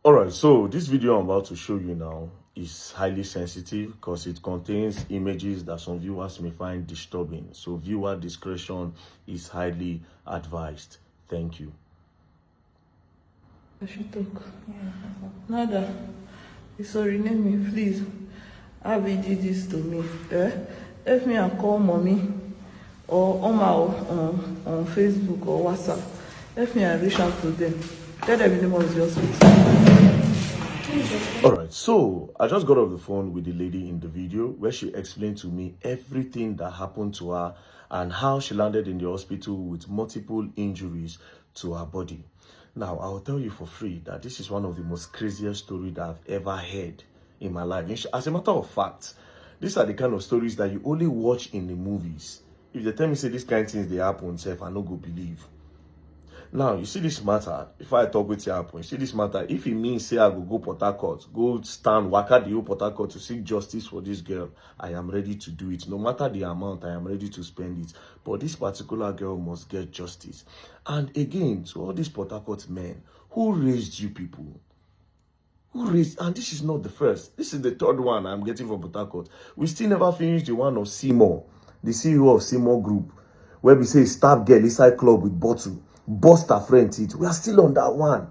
All right, so this video I'm about to show you now is highly sensitive because it contains images that some viewers may find disturbing. So viewer discretion is highly advised. Thank you. I should talk. Nada. Sorry, name me, please. Abby did this to me. Help me and call mommy or on Facebook or WhatsApp. Help me and reach out to them. Tell them the name of the hospital. All right, so I just got off the phone with the lady in the video where she explained to me everything that happened to her and how she landed in the hospital with multiple injuries to her body. Now, I'll tell you for free that this is one of the most craziest stories that I've ever heard in my life. As a matter of fact, these are the kind of stories that you only watch in the movies. If they tell me say this kind of things they happen, self, I no go believe. Now, you see this matter, if I talk with you, you see this matter, if it means say I go Port Harcourt, go stand, waka the whole Port Harcourt to seek justice for this girl, I am ready to do it. No matter the amount, I am ready to spend it. But this particular girl must get justice. And again, to all these Port Harcourt men, who raised you people? Who raised, and this is not the first. This is the third one I'm getting from Port Harcourt. We still never finished the one of Seymour, the CEO of Seymour Group, where we say stab girl inside club with bottle. Bust her friend teeth. We are still on that one.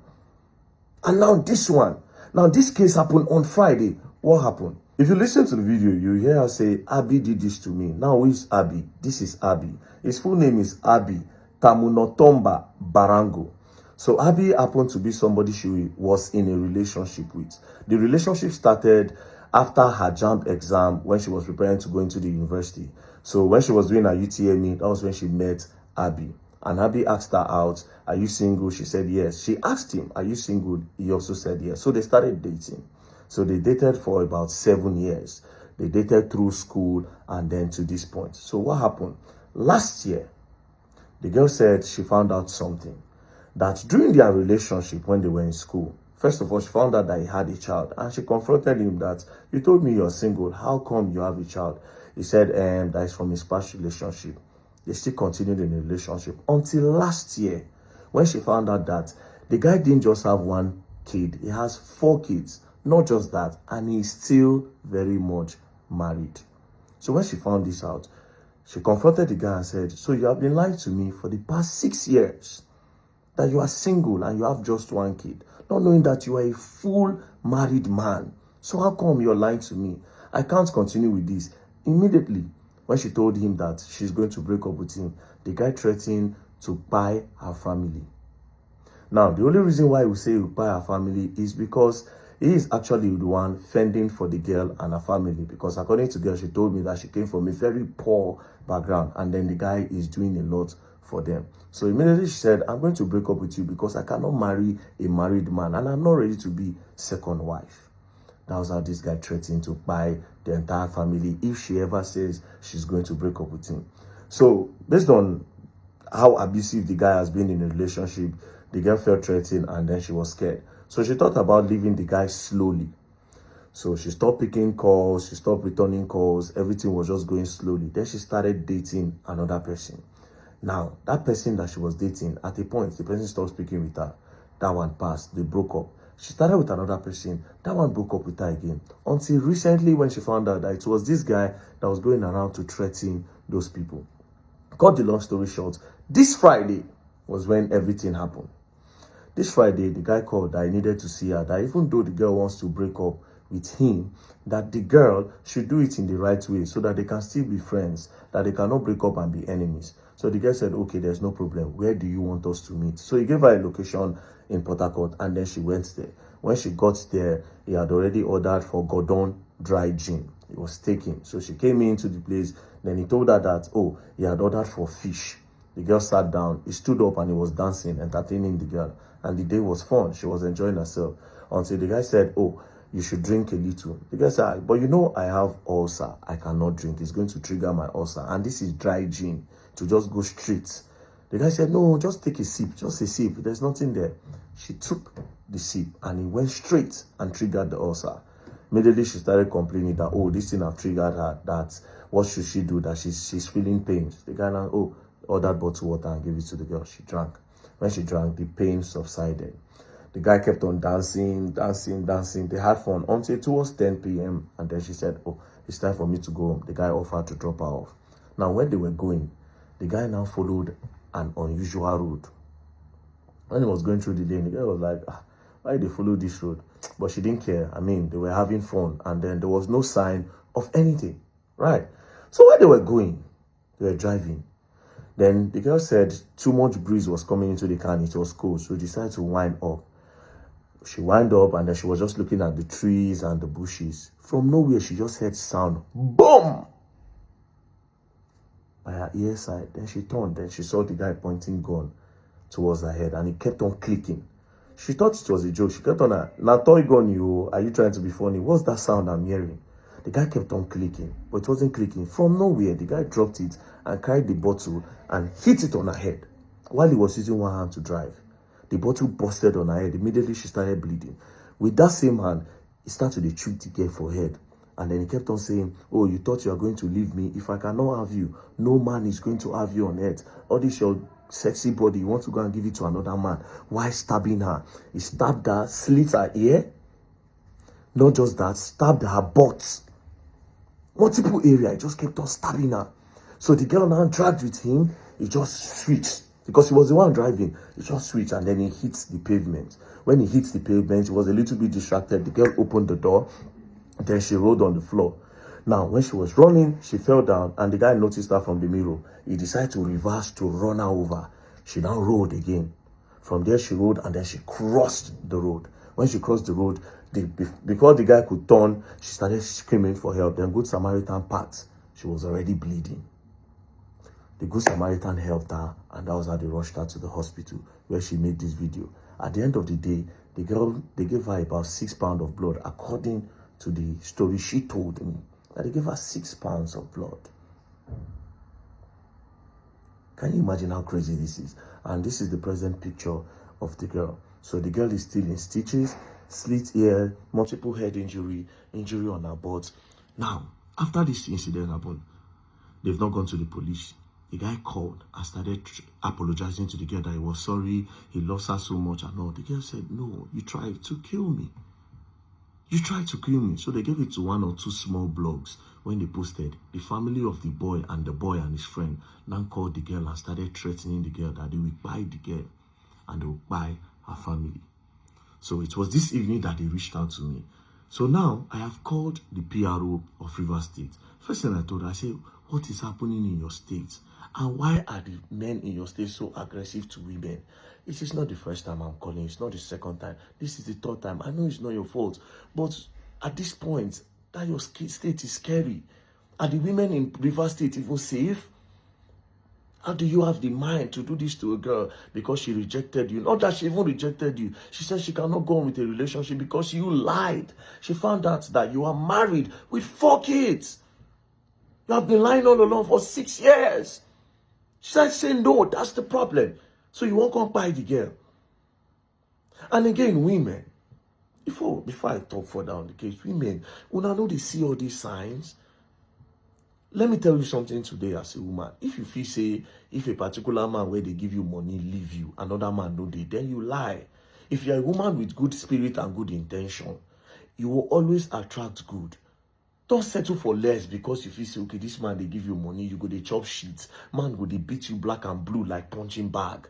And now this one. Now this case happened on Friday. What happened? If you listen to the video, you hear her say, Abby did this to me. Now who is Abby? This is Abby. His full name is Abby Tamunotomba Barango. So Abby happened to be somebody she was in a relationship with. The relationship started after her JAMB exam when she was preparing to go into the university. So when she was doing her UTME, that was when she met Abby. And Abby asked her out, are you single? She said yes. She asked him, are you single? He also said yes. So they started dating. So they dated for about 7 years. They dated through school and then to this point. So what happened? Last year, the girl said she found out something. That during their relationship when they were in school, first of all, she found out that he had a child. And she confronted him that, you told me you're single. How come you have a child? He said that is from his past relationship. They still continued in a relationship until last year when she found out that the guy didn't just have one kid. He has 4 kids. Not just that. And he's still very much married. So when she found this out, she confronted the guy and said, so you have been lying to me for the past 6 years that you are single and you have just 1 kid, not knowing that you are a full married man. So how come you're lying to me? I can't continue with this. Immediately, when she told him that she's going to break up with him, the guy threatened to buy her family. Now, the only reason why we say we buy her family is because he is actually the one fending for the girl and her family. Because according to the girl, she told me that she came from a very poor background. And then the guy is doing a lot for them. So immediately she said, I'm going to break up with you because I cannot marry a married man. And I'm not ready to be second wife. That was how this guy threatened to buy the entire family if she ever says she's going to break up with him. So, based on how abusive the guy has been in a relationship, the girl felt threatened and then she was scared. So, she thought about leaving the guy slowly. So, she stopped picking calls, she stopped returning calls, everything was just going slowly. Then she started dating another person. Now, that person that she was dating, at a point, the person stopped speaking with her. That one passed, they broke up. She started with another person. That one broke up with her again. Until recently when she found out that it was this guy that was going around to threaten those people. Cut the long story short, this Friday was when everything happened. This Friday, the guy called that he needed to see her. That even though the girl wants to break up with him, that the girl should do it in the right way so that they can still be friends, that they cannot break up and be enemies. So the girl said, okay, there's no problem. Where do you want us to meet? So he gave her a location in Port Harcourt and then she went there. When she got there, he had already ordered for Gordon dry gin. It was taken. So she came into the place. Then he told her that, oh, he had ordered for fish. The girl sat down. He stood up and he was dancing, entertaining the girl. And the day was fun. She was enjoying herself. Until the guy said, oh, you should drink a little. The guy said, but you know I have ulcer. I cannot drink. It's going to trigger my ulcer. And this is dry gin to just go straight. The guy said, no, just take a sip. Just a sip. There's nothing there. She took the sip and it went straight and triggered the ulcer. Immediately she started complaining that, oh, this thing have triggered her, that what should she do, that she's feeling pain. The guy now, ordered bottled water and gave it to the girl. She drank. When she drank, the pain subsided. The guy kept on dancing. They had fun until towards 10 p.m. And then she said, oh, it's time for me to go home. The guy offered to drop her off. Now, when they were going, the guy now followed an unusual road. When he was going through the lane, the girl was like, why did they follow this road? But she didn't care. I mean, they were having fun. And then there was no sign of anything, right? So while they were going, they were driving. Then the girl said too much breeze was coming into the car and it was cold. So she decided to wind up. She wind up and then she was just looking at the trees and the bushes. From nowhere, she just heard sound. Boom! By her ear side. Then she turned. Then she saw the guy pointing gun towards her head and he kept on clicking. She thought it was a joke. She kept on, now toy gun you, are you trying to be funny? What's that sound I'm hearing? The guy kept on clicking, but it wasn't clicking. From nowhere, the guy dropped it and carried the bottle and hit it on her head while he was using one hand to drive. The bottle busted on her head. Immediately, she started bleeding. With that same hand, he started to treat the girl for head. And then he kept on saying, oh, you thought you are going to leave me? If I cannot have you, no man is going to have you on earth. All this your sexy body, you want to go and give it to another man. Why stabbing her? He stabbed her, slit her ear. Not just that, stabbed her butt. Multiple area, he just kept on stabbing her. So the girl now dragged with him, he just switched. Because he was the one driving, he just switched and then he hit the pavement. When he hit the pavement, he was a little bit distracted. The girl opened the door, then she rolled on the floor. Now, when she was running, she fell down and the guy noticed her from the mirror. He decided to reverse to run her over. She now rolled again. From there, she rolled and then she crossed the road. When she crossed the road, before the guy could turn, she started screaming for help. Then Good Samaritan passed. She was already bleeding. The Good Samaritan helped her, and that was how they rushed her to the hospital where she made this video. At the end of the day, the girl, they gave her about 6 pounds of blood. According to the story she told me, that they gave her 6 pounds of blood. Can you imagine how crazy this is? And this is the present picture of the girl. So the girl is still in stitches, slit ear, multiple head injury on her butt. Now, after this incident happened, they've not gone to the police. The guy called and started apologizing to the girl that he was sorry, he loves her so much and all. The girl said, no, you tried to kill me. You tried to kill me. So they gave it to 1 or 2 small blogs. When they posted, the family of the boy and his friend now called the girl and started threatening the girl that they will buy the girl and they will buy her family. So it was this evening that they reached out to me. So now I have called the PRO of Rivers State. First thing I told her, I said, what is happening in your state? And why are the men in your state so aggressive to women? It is not the first time I'm calling. It's not the second time. This is the 3rd time. I know it's not your fault. But at this point, that your state is scary. Are the women in Rivers State even safe? How do you have the mind to do this to a girl because she rejected you? Not that she even rejected you. She said she cannot go on with a relationship because you lied. She found out that you are married with 4 kids. You have been lying all along for 6 years. She started saying, no, that's the problem. So you won't come buy the girl. And again, women, before I talk further on the case, women, when I know they see all these signs, let me tell you something today as a woman. If you feel, say, if a particular man where they give you money, leave you, another man no dey, then you lie. If you're a woman with good spirit and good intention, you will always attract good. Don't settle for less because you feel, say, okay, this man, they give you money, you go, they chop shit. Man, go, they beat you black and blue like punching bag.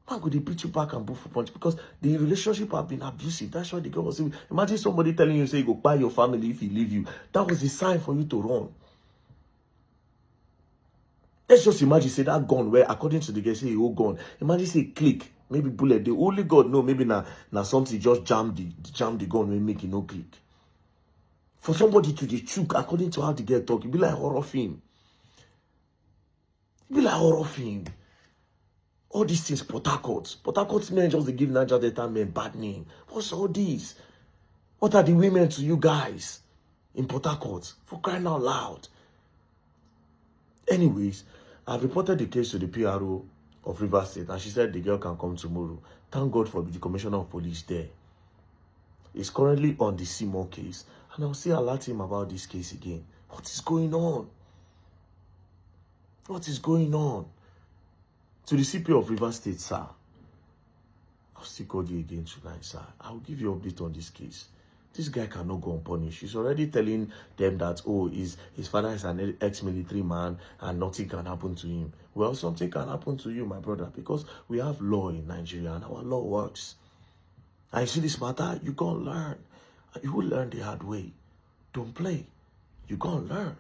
Man, go, they beat you back and blue for punch because the relationship have been abusive. That's why the girl was saying, imagine somebody telling you, say, you go buy your family if he leave you. That was a sign for you to run. Let's just imagine, say, that gun where, according to the girl, say, oh, gun. Imagine, say, click. Maybe bullet. The only God know, maybe now something just jam the gun when make it no click. For somebody to the choke, according to how the girl talk, it be like horror film. It be like horror film. All these things, Port Harcourt men just they give Niger Delta men bad name. What's all this? What are the women to you guys in Port Harcourt? For crying out loud. Anyways, I've reported the case to the PRO of Rivers State and she said the girl can come tomorrow. Thank God for the Commissioner of Police there. He's currently on the Seymour case. And I'll say alert him about this case again. What is going on? What is going on? To the CP of Rivers State, sir. I'll still call you again tonight, sir. I'll give you an update on this case. This guy cannot go unpunished. He's already telling them that, oh, his father is an ex-military man and nothing can happen to him. Well, something can happen to you, my brother, because we have law in Nigeria and our law works. And you see this matter, you go and learn. You will learn the hard way. Don't play. You go and learn.